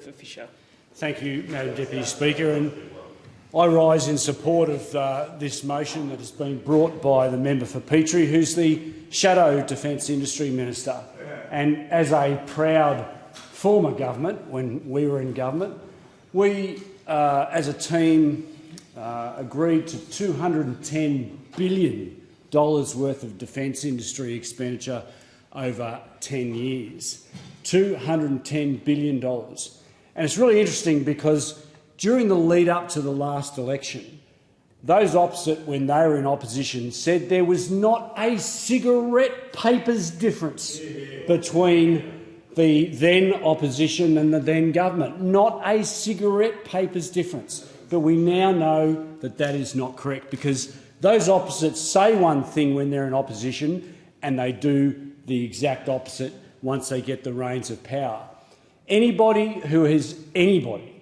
For Fisher. Thank you, Madam Deputy Speaker. And I rise in support of this motion that has been brought by the member for Petrie, who's the Shadow Defence Industry Minister. And as a proud former government, when we were in government, we, as a team, agreed to $210 billion worth of defence industry expenditure over 10 years. $210 billion. And it's really interesting because during the lead-up to the last election, those opposite, when they were in opposition, said there was not a cigarette paper's difference between the then opposition and the then government. Not a cigarette paper's difference. But we now know that that is not correct, because those opposites say one thing when they're in opposition and they do the exact opposite once they get the reins of power. Anybody who is anybody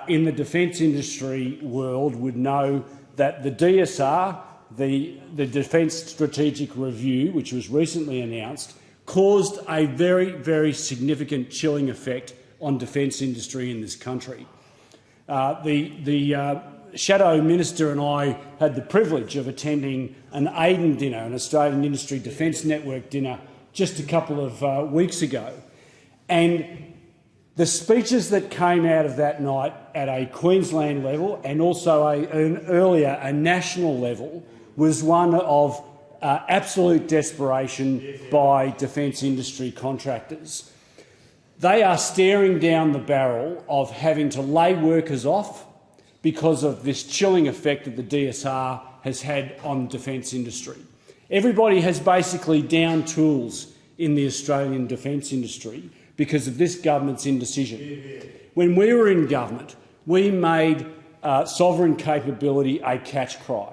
in the defence industry world would know that the DSR, the Defence Strategic Review, which was recently announced, caused a very, very significant chilling effect on defence industry in this country. The Shadow Minister and I had the privilege of attending an AIDEN dinner, an Australian Industry Defence Network dinner, just a couple of weeks ago. And the speeches that came out of that night at a Queensland level and also earlier a national level was one of absolute desperation by defence industry contractors. They are staring down the barrel of having to lay workers off because of this chilling effect that the DSR has had on defence industry. Everybody has basically down tools in the Australian defence industry because of this government's indecision. When we were in government, we made sovereign capability a catch cry.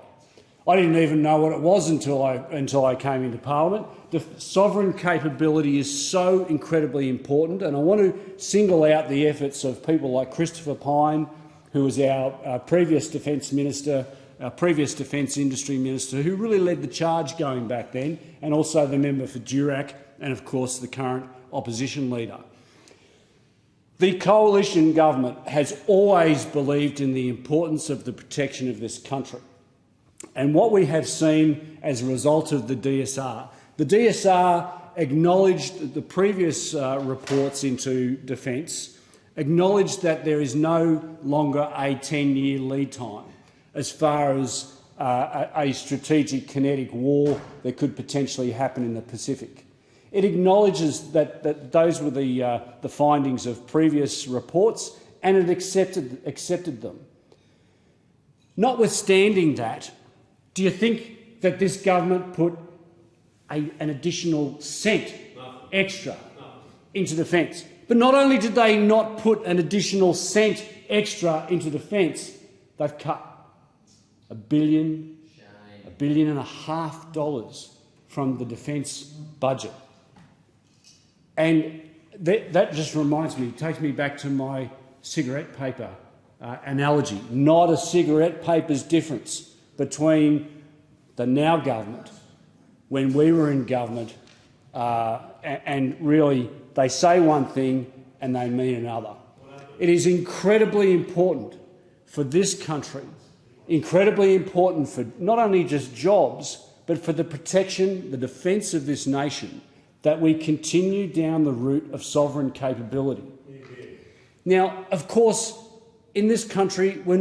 I didn't even know what it was until I came into Parliament. The sovereign capability is so incredibly important, and I want to single out the efforts of people like Christopher Pyne, who was our previous Defence Minister, our previous Defence Industry Minister, who really led the charge going back then, and also the member for Durack, and of course the current opposition leader. The coalition government has always believed in the importance of the protection of this country. And what we have seen as a result of the DSR acknowledged the previous reports into defence, acknowledged that there is no longer a 10-year lead time as far as a strategic kinetic war that could potentially happen in the Pacific. It acknowledges that those were the findings of previous reports, and it accepted them. Notwithstanding that, do you think that this government put an additional cent extra into defence? But not only did they not put an additional cent extra into defence, they've cut $1.5 billion from the defence budget. And that just reminds me, takes me back to my cigarette paper analogy. Not a cigarette paper's difference between the now government, when we were in government, and really they say one thing and they mean another. It is incredibly important for this country, incredibly important for not only just jobs, but for the protection, the defence of this nation, that we continue down the route of sovereign capability. Now, of course, in this country, we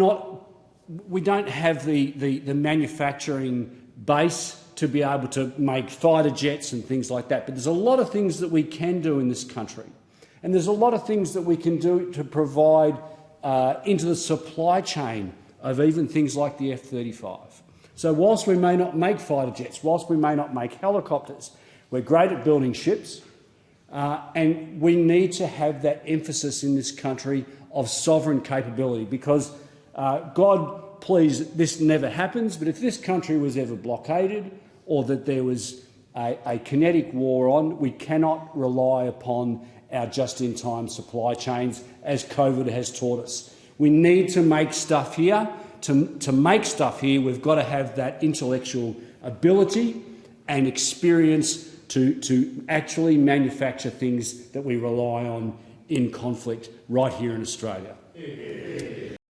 don't have the manufacturing base to be able to make fighter jets and things like that, but there's a lot of things that we can do in this country, and there's a lot of things that we can do to provide into the supply chain of even things like the F-35. So whilst we may not make fighter jets, whilst we may not make helicopters, we're great at building ships, and we need to have that emphasis in this country of sovereign capability, because, God please, this never happens, but if this country was ever blockaded or that there was a kinetic war on, we cannot rely upon our just-in-time supply chains, as COVID has taught us. We need to make stuff here. To make stuff here, we've got to have that intellectual ability and experience to actually manufacture things that we rely on in conflict right here in Australia.